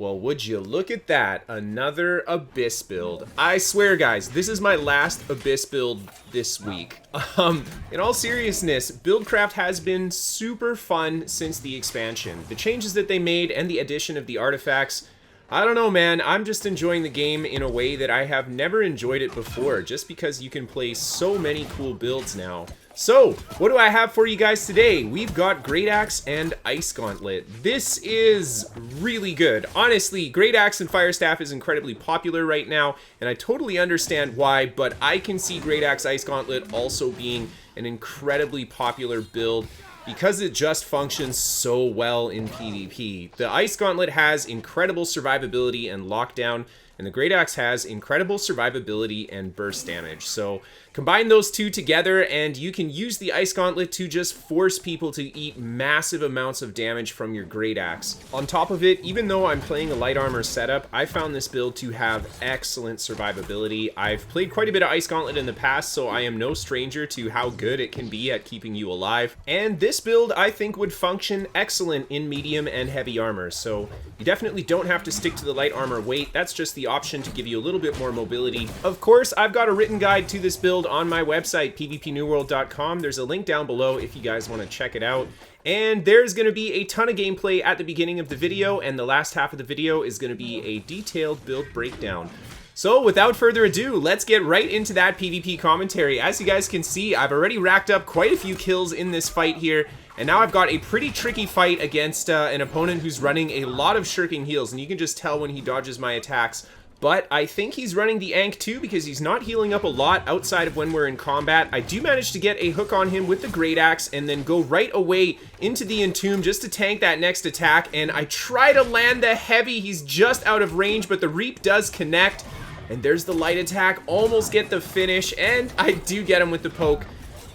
Well, would you look at that? Another Abyss build. I swear, guys, this is my last Abyss build this week. In all seriousness, Buildcraft has been super fun since the expansion. The changes that they made and the addition of the artifacts, I don't know, man. I'm just enjoying the game in a way that I have never enjoyed it before, just because you can play so many cool builds now. So, what do I have for you guys today? We've got Great Axe and Ice Gauntlet. This is really good. Honestly, Great Axe and Fire Staff is incredibly popular right now, and I totally understand why, but I can see Great Axe Ice Gauntlet also being an incredibly popular build because it just functions so well in PvP. The Ice Gauntlet has incredible survivability and lockdown, and the Great Axe has incredible survivability and burst damage. So combine those two together and you can use the Ice Gauntlet to just force people to eat massive amounts of damage from your Great Axe. On top of it, even though I'm playing a light armor setup, I found this build to have excellent survivability. I've played quite a bit of Ice Gauntlet in the past, so I am no stranger to how good it can be at keeping you alive. And this build, I think, would function excellent in medium and heavy armor. So you definitely don't have to stick to the light armor weight. That's just the option to give you a little bit more mobility. Of course, I've got a written guide to this build on my website, pvpnewworld.com. There's a link down below if you guys want to check it out. And there's going to be a ton of gameplay at the beginning of the video, and the last half of the video is going to be a detailed build breakdown. So without further ado, let's get right into that PvP commentary. As you guys can see, I've already racked up quite a few kills in this fight here, and now I've got a pretty tricky fight against an opponent who's running a lot of shirking heals, and you can just tell when he dodges my attacks. But I think he's running the Ankh too because he's not healing up a lot outside of when we're in combat. I do manage to get a hook on him with the Great Axe and then go right away into the Entomb just to tank that next attack. And I try to land the heavy. He's just out of range, but the Reap does connect. And there's the light attack. Almost get the finish, and I do get him with the poke.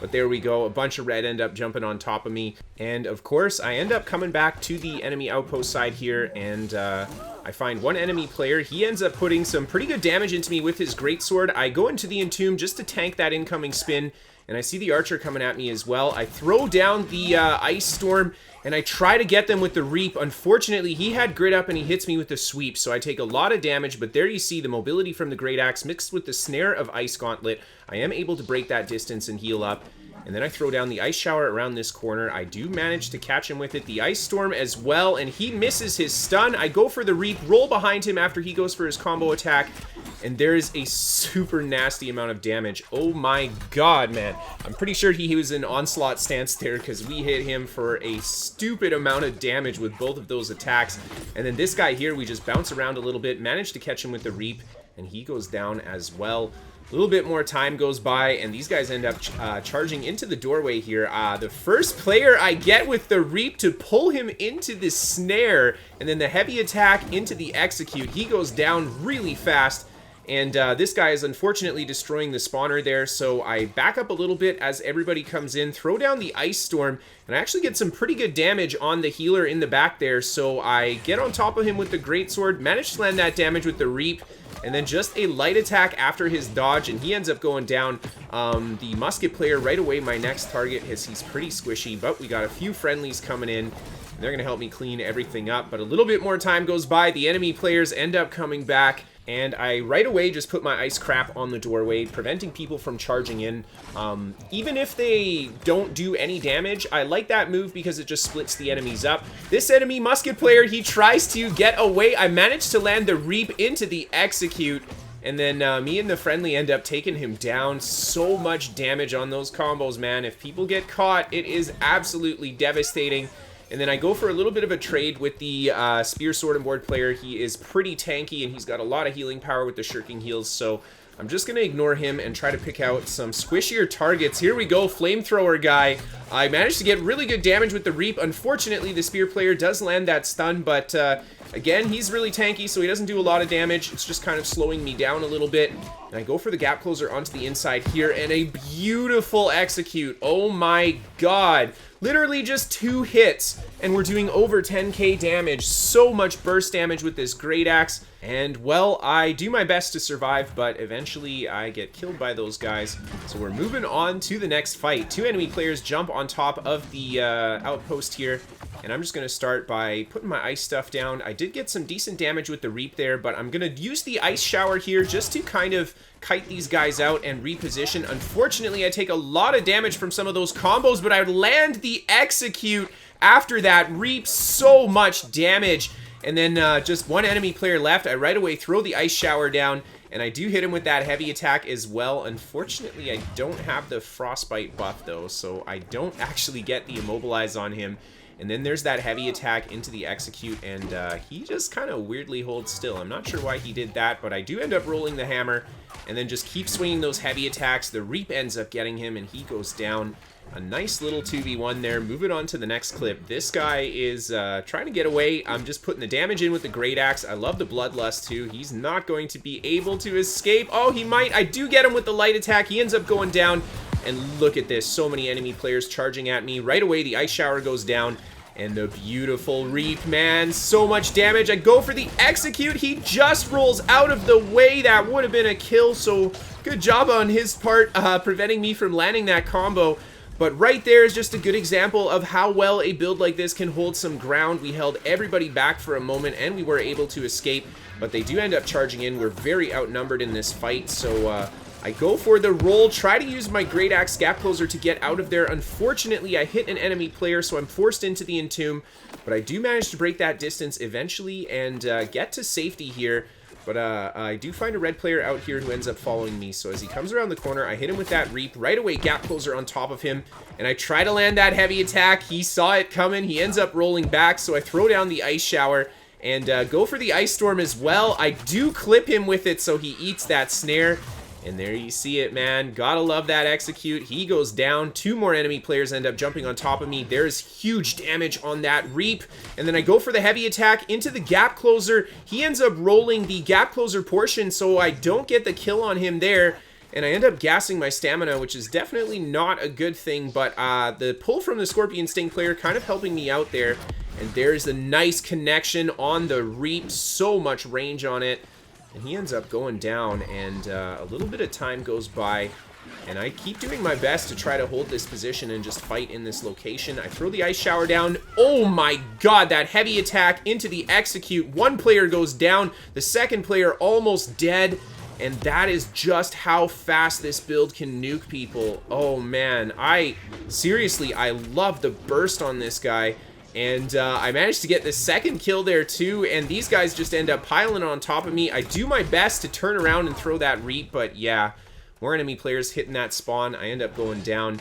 But there we go, a bunch of red end up jumping on top of me. And of course, I end up coming back to the enemy outpost side here, and I find one enemy player. He ends up putting some pretty good damage into me with his greatsword. I go into the Entomb just to tank that incoming spin, and I see the archer coming at me as well. I throw down the ice storm, and I try to get them with the Reap. Unfortunately, he had grit up and he hits me with the sweep, so I take a lot of damage, but there you see the mobility from the Great Axe mixed with the snare of Ice Gauntlet. I am able to break that distance and heal up. And then I throw down the Ice Shower around this corner. I do manage to catch him with it. The Ice Storm as well, and he misses his stun. I go for the Reap, roll behind him after he goes for his combo attack, and there is a super nasty amount of damage. Oh my god, man. I'm pretty sure he was in onslaught stance there because we hit him for a stupid amount of damage with both of those attacks. And then this guy here, we just bounce around a little bit, manage to catch him with the Reap, and he goes down as well. A little bit more time goes by, and these guys end up charging into the doorway here. The first player I get with the Reap to pull him into the snare, and then the heavy attack into the execute. He goes down really fast, and this guy is unfortunately destroying the spawner there, so I back up a little bit as everybody comes in, throw down the Ice Storm, and I actually get some pretty good damage on the healer in the back there, so I get on top of him with the greatsword, manage to land that damage with the Reap, and then just a light attack after his dodge, and he ends up going down. The musket player right away, my next target, he's pretty squishy, but we got a few friendlies coming in. And they're going to help me clean everything up, but a little bit more time goes by. The enemy players end up coming back, and I right away just put my ice crap on the doorway, preventing people from charging in. Even if they don't do any damage, I like that move because it just splits the enemies up. This enemy musket player, he tries to get away. I managed to land the Reap into the execute, and then me and the friendly end up taking him down. So much damage on those combos, man. If people get caught, it is absolutely devastating. And then I go for a little bit of a trade with the Spear Sword and Board player. He is pretty tanky, and he's got a lot of healing power with the shirking heals, so I'm just going to ignore him and try to pick out some squishier targets. Here we go, Flamethrower guy. I managed to get really good damage with the Reap. Unfortunately, the Spear player does land that stun, but again, he's really tanky, so he doesn't do a lot of damage. It's just kind of slowing me down a little bit. And I go for the Gap Closer onto the inside here, and a beautiful execute. Oh my god. Literally just 2 hits, and we're doing over 10k damage. So much burst damage with this Great Axe. And, well, I do my best to survive, but eventually I get killed by those guys. So we're moving on to the next fight. 2 enemy players jump on top of the outpost here. And I'm just going to start by putting my ice stuff down. I did get some decent damage with the Reap there, but I'm going to use the Ice Shower here just to kind of kite these guys out and reposition. Unfortunately, I take a lot of damage from some of those combos, but I land the Execute after that. Reap so much damage. And then just one enemy player left. I right away throw the Ice Shower down, and I do hit him with that heavy attack as well. Unfortunately, I don't have the Frostbite buff, though, so I don't actually get the Immobilize on him. And then there's that heavy attack into the Execute, and he just kind of weirdly holds still. I'm not sure why he did that, but I do end up rolling the hammer, and then just keep swinging those heavy attacks. The Reap ends up getting him, and he goes down. A nice little 2v1 there. Move it on to the next clip. This guy is trying to get away. I'm just putting the damage in with the Great Axe. I love the Bloodlust too. He's not going to be able to escape. Oh, he might. I do get him with the light attack. He ends up going down. And look at this. So many enemy players charging at me. Right away, the Ice Shower goes down. And the beautiful Reap, man. So much damage. I go for the Execute. He just rolls out of the way. That would have been a kill. So good job on his part preventing me from landing that combo. But right there is just a good example of how well a build like this can hold some ground. We held everybody back for a moment, and we were able to escape. But they do end up charging in. We're very outnumbered in this fight, so I go for the roll, try to use my Great Axe Gap Closer to get out of there. Unfortunately, I hit an enemy player, so I'm forced into the Entomb. But I do manage to break that distance eventually and get to safety here. But I do find a red player out here who ends up following me. So as he comes around the corner, I hit him with that Reap. Right away, Gap Closer on top of him. And I try to land that heavy attack. He saw it coming. He ends up rolling back. So I throw down the Ice Shower and go for the Ice Storm as well. I do clip him with it, so he eats that snare. And there you see it, man. Gotta love that Execute. He goes down. Two more enemy players end up jumping on top of me. There's huge damage on that Reap. And then I go for the heavy attack into the Gap Closer. He ends up rolling the Gap Closer portion, so I don't get the kill on him there. And I end up gassing my stamina, which is definitely not a good thing. But the pull from the Scorpion Sting player kind of helping me out there. And there's a nice connection on the Reap. So much range on it. And he ends up going down, and a little bit of time goes by, and I keep doing my best to try to hold this position and just fight in this location. I throw the Ice Shower down. Oh my god, that heavy attack into the Execute. One player goes down, the second player almost dead, and that is just how fast this build can nuke people. Oh man, seriously, I love the burst on this guy. And I managed to get the second kill there too, and these guys just end up piling on top of me. I do my best to turn around and throw that Reap, but yeah, more enemy players hitting that spawn. I end up going down,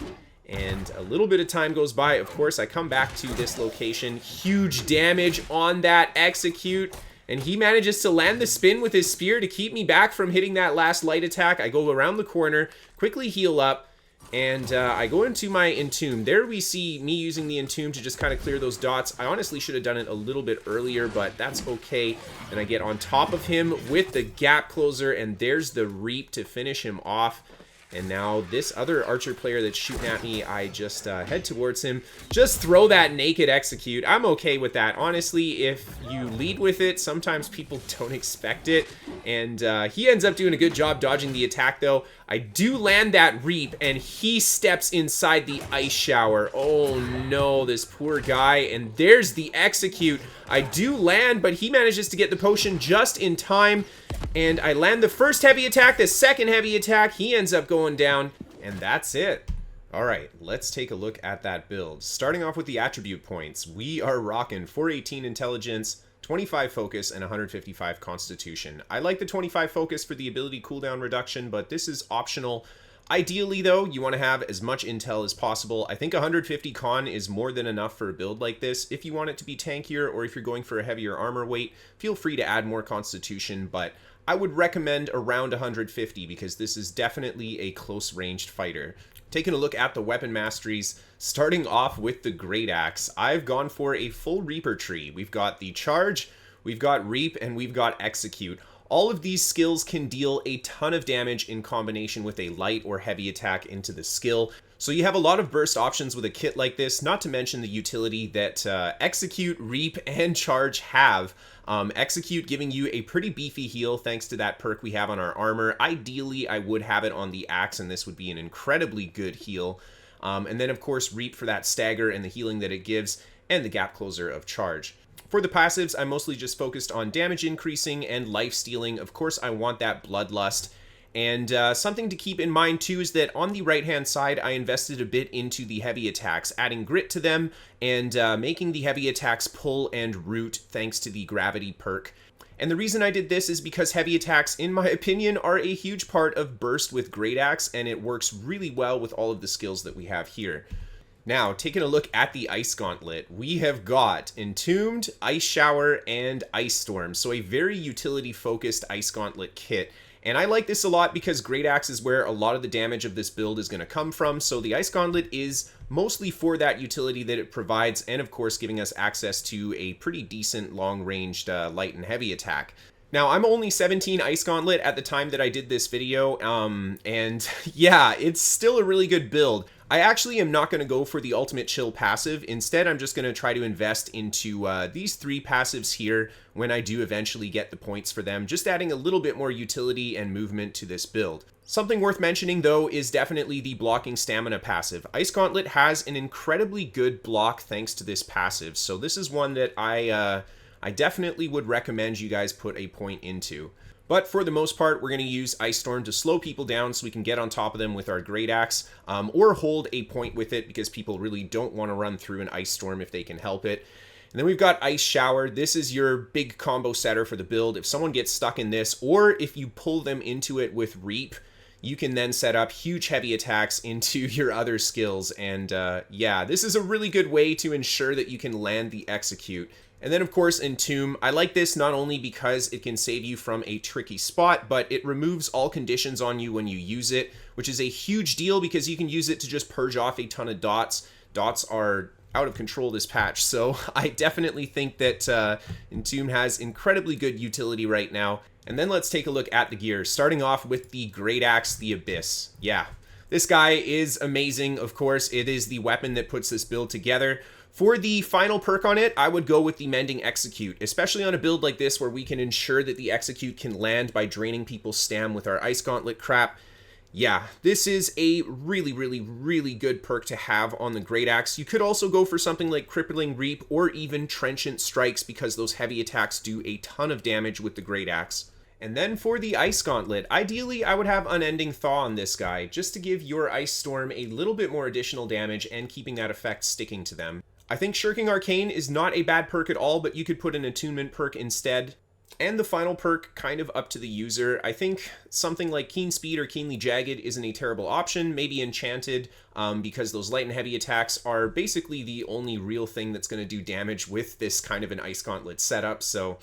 and a little bit of time goes by. Of course, I come back to this location. Huge damage on that Execute, and he manages to land the spin with his spear to keep me back from hitting that last light attack. I go around the corner, quickly heal up, and I go into my Entomb. There we see me using the Entomb to just kind of clear those dots. I honestly should have done it a little bit earlier, but that's okay. And I get on top of him with the Gap Closer, and there's the Reap to finish him off. And now this other archer player that's shooting at me, I just head towards him. Just throw that naked Execute. I'm okay with that. Honestly, if you lead with it, sometimes people don't expect it. And he ends up doing a good job dodging the attack, though. I do land that Reap, and he steps inside the Ice Shower. Oh no, this poor guy. And there's the Execute. I do land, but he manages to get the potion just in time. And I land the first heavy attack, the second heavy attack. He ends up going down, and that's it. All right, let's take a look at that build. Starting off with the attribute points, we are rocking 418 intelligence, 25 focus, and 155 constitution. I like the 25 focus for the ability cooldown reduction, but this is optional. Ideally, though, you want to have as much intel as possible. I think 150 con is more than enough for a build like this. If you want it to be tankier, or if you're going for a heavier armor weight, feel free to add more constitution, but I would recommend around 150 because this is definitely a close-ranged fighter. Taking a look at the weapon masteries, starting off with the Great Axe, I've gone for a full Reaper tree. We've got the Charge, we've got Reap, and we've got Execute. All of these skills can deal a ton of damage in combination with a light or heavy attack into the skill. So you have a lot of burst options with a kit like this, not to mention the utility that Execute, Reap, and Charge have. Execute giving you a pretty beefy heal thanks to that perk we have on our armor. Ideally, I would have it on the axe, and this would be an incredibly good heal. And then, of course, Reap for that stagger and the healing that it gives. and the Gap Closer of Charge. For the passives, I'm mostly just focused on damage increasing and life stealing. Of course, I want that Bloodlust. And something to keep in mind too is that on the right-hand side, I invested a bit into the heavy attacks, adding grit to them and making the heavy attacks pull and root thanks to the gravity perk. And the reason I did this is because heavy attacks, in my opinion, are a huge part of Burst with Great Axe, and it works really well with all of the skills that we have here. Now, taking a look at the Ice Gauntlet, we have got Entombed, Ice Shower, and Ice Storm, so a very utility-focused Ice Gauntlet kit. And I like this a lot because Great Axe is where a lot of the damage of this build is going to come from, so the Ice Gauntlet is mostly for that utility that it provides, and of course giving us access to a pretty decent long-ranged light and heavy attack. Now, I'm only 17 Ice Gauntlet at the time that I did this video, and yeah, it's still a really good build. I actually am not going to go for the Ultimate Chill passive. Instead, I'm just going to try to invest into these 3 passives here when I do eventually get the points for them, just adding a little bit more utility and movement to this build. Something worth mentioning, though, is definitely the Blocking Stamina passive. Ice Gauntlet has an incredibly good block thanks to this passive, so this is one that I definitely would recommend you guys put a point into. But for the most part, we're going to use Ice Storm to slow people down so we can get on top of them with our Great Axe, or hold a point with it because people really don't want to run through an Ice Storm if they can help it. And then we've got Ice Shower. This is your big combo setter for the build. If someone gets stuck in this, or if you pull them into it with Reap, you can then set up huge heavy attacks into your other skills. And yeah, this is a really good way to ensure that you can land the execute. And then, of course, Entomb. I like this not only because it can save you from a tricky spot, but it removes all conditions on you when you use it, which is a huge deal because you can use it to just purge off a ton of dots. Dots are out of control this patch, so I definitely think that Entomb has incredibly good utility right now. And then let's take a look at the gear, starting off with the Great Axe, the Abyss. Yeah, this guy is amazing, of course. It is the weapon that puts this build together. For the final perk on it, I would go with the Mending Execute, especially on a build like this where we can ensure that the Execute can land by draining people's stam with our Ice Gauntlet crap. Yeah, this is a really, really, really good perk to have on the Great Axe. You could also go for something like Crippling Reap or even Trenchant Strikes because those heavy attacks do a ton of damage with the Great Axe. And then for the Ice Gauntlet, ideally I would have Unending Thaw on this guy, just to give your Ice Storm a little bit more additional damage and keeping that effect sticking to them. I think Shirking Arcane is not a bad perk at all, but you could put an Attunement perk instead. And the final perk, kind of up to the user. I think something like Keen Speed or Keenly Jagged isn't a terrible option, maybe Enchanted, because those light and heavy attacks are basically the only real thing that's going to do damage with this kind of an Ice Gauntlet setup, so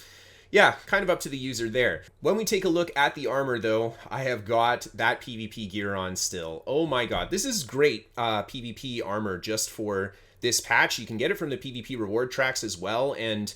yeah, kind of up to the user there. When we take a look at the armor, though, I have got that PvP gear on still. Oh my god, this is great PvP armor just for this patch. You can get it from the PvP reward tracks as well, and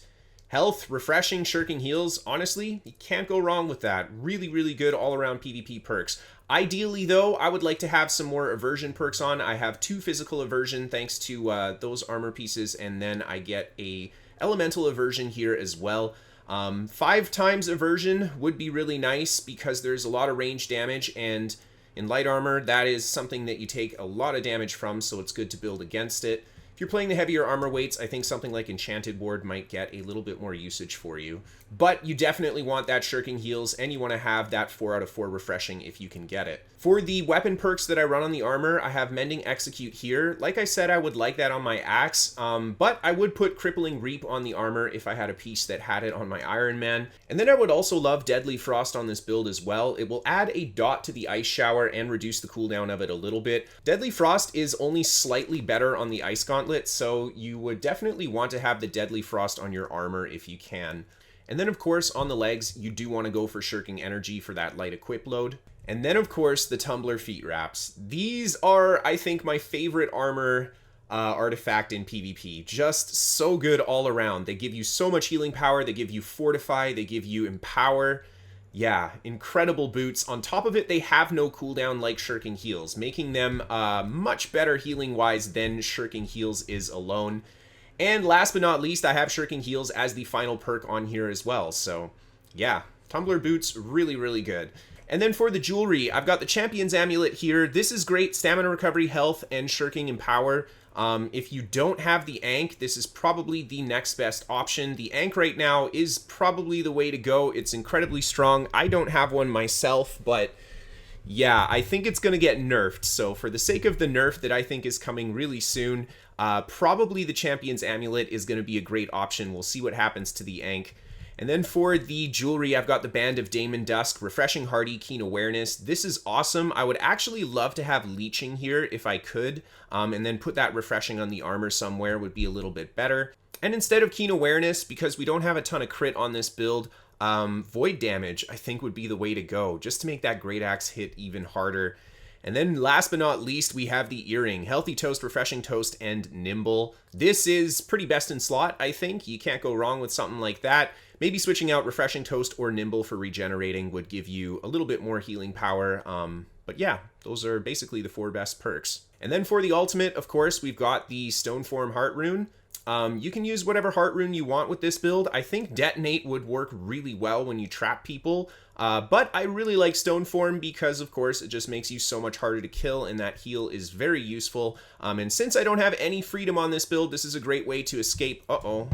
health, refreshing, shirking heals, honestly, you can't go wrong with that. Really, really good all-around PvP perks. Ideally, though, I would like to have some more aversion perks on. I have 2 physical aversion thanks to those armor pieces, and then I get a elemental aversion here as well. 5 times aversion would be really nice because there's a lot of range damage, and in light armor, that is something that you take a lot of damage from, so it's good to build against it. If you're playing the heavier armor weights, I think something like Enchanted Ward might get a little bit more usage for you. But you definitely want that shirking heals, and you want to have that 4 out of 4 refreshing if you can get it. For the weapon perks that I run on the armor, I have Mending Execute here. Like I said, I would like that on my axe, but I would put Crippling Reap on the armor if I had a piece that had it on my Iron Man. And then I would also love Deadly Frost on this build as well. It will add a dot to the Ice Shower and reduce the cooldown of it a little bit. Deadly Frost is only slightly better on the Ice Gauntlet, so you would definitely want to have the Deadly Frost on your armor if you can. And then, of course, on the legs, you do want to go for Shirking Energy for that light equip load. And then, of course, the Tumbler Feet Wraps. These are, I think, my favorite armor artifact in PvP. Just so good all around. They give you so much healing power. They give you Fortify. They give you Empower. Yeah, incredible boots. On top of it, they have no cooldown like Shirking Heals, making them much better healing-wise than Shirking Heals is alone. And last but not least, I have Shirking Heals as the final perk on here as well. So, yeah, Tumbler Boots, really, really good. And then for the jewelry, I've got the Champion's Amulet here. This is great stamina recovery, health, and shirking and power. If you don't have the Ankh, this is probably the next best option. The Ankh right now is probably the way to go. It's incredibly strong. I don't have one myself, but yeah, I think it's going to get nerfed. So for the sake of the nerf that I think is coming really soon, probably the Champion's Amulet is going to be a great option. We'll see what happens to the Ankh. And then for the jewelry, I've got the Band of Damon Dusk, Refreshing Hardy, Keen Awareness. This is awesome. I would actually love to have Leeching here if I could, and then put that Refreshing on the armor somewhere would be a little bit better. And instead of Keen Awareness, because we don't have a ton of crit on this build, Void Damage I think would be the way to go, just to make that Great Axe hit even harder. And then last but not least, we have the Earring. Healthy Toast, Refreshing Toast, and Nimble. This is pretty best in slot, I think. You can't go wrong with something like that. Maybe switching out Refreshing Toast or Nimble for regenerating would give you a little bit more healing power. But yeah, those are basically the 4 best perks. And then for the ultimate, of course, we've got the Stoneform Heart Rune. You can use whatever heart rune you want with this build. I think Detonate would work really well when you trap people, but I really like Stoneform because, of course, it just makes you so much harder to kill, and that heal is very useful. And since I don't have any freedom on this build, this is a great way to escape. Uh-oh.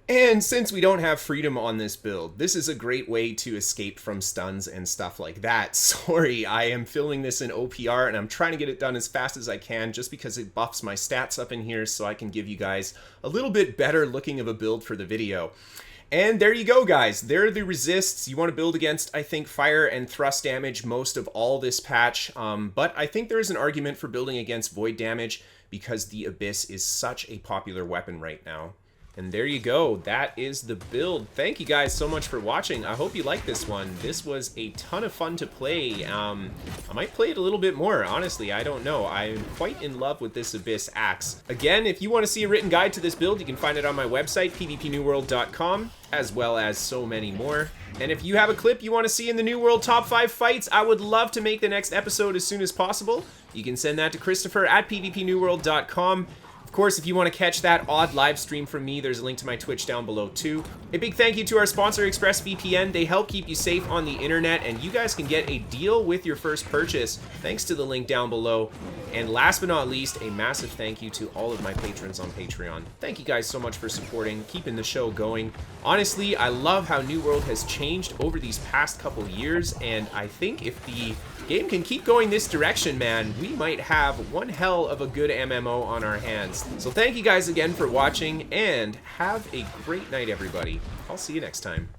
And since we don't have freedom on this build, this is a great way to escape from stuns and stuff like that. Sorry, I am filming this in OPR and I'm trying to get it done as fast as I can just because it buffs my stats up in here so I can give you guys a little bit better looking of a build for the video. And there you go, guys. There are the resists. You want to build against, I think, fire and thrust damage most of all this patch. But I think there is an argument for building against void damage because the Abyss is such a popular weapon right now. And there you go. That is the build. Thank you guys so much for watching. I hope you liked this one. This was a ton of fun to play. I might play it a little bit more, honestly. I don't know. I'm quite in love with this Abyss axe. Again, if you want to see a written guide to this build, you can find it on my website, pvpnewworld.com, as well as so many more. And if you have a clip you want to see in the New World Top 5 fights, I would love to make the next episode as soon as possible. You can send that to Kristofer at pvpnewworld.com. Of course, if you want to catch that odd live stream from me, there's a link to my Twitch down below too. A big thank you to our sponsor, ExpressVPN. They help keep you safe on the internet, and you guys can get a deal with your first purchase thanks to the link down below. And last but not least, a massive thank you to all of my patrons on Patreon. Thank you guys so much for supporting, keeping the show going. Honestly, I love how New World has changed over these past couple years, and I think if the game can keep going this direction, man, we might have one hell of a good MMO on our hands. So thank you guys again for watching, and have a great night, everybody. I'll see you next time.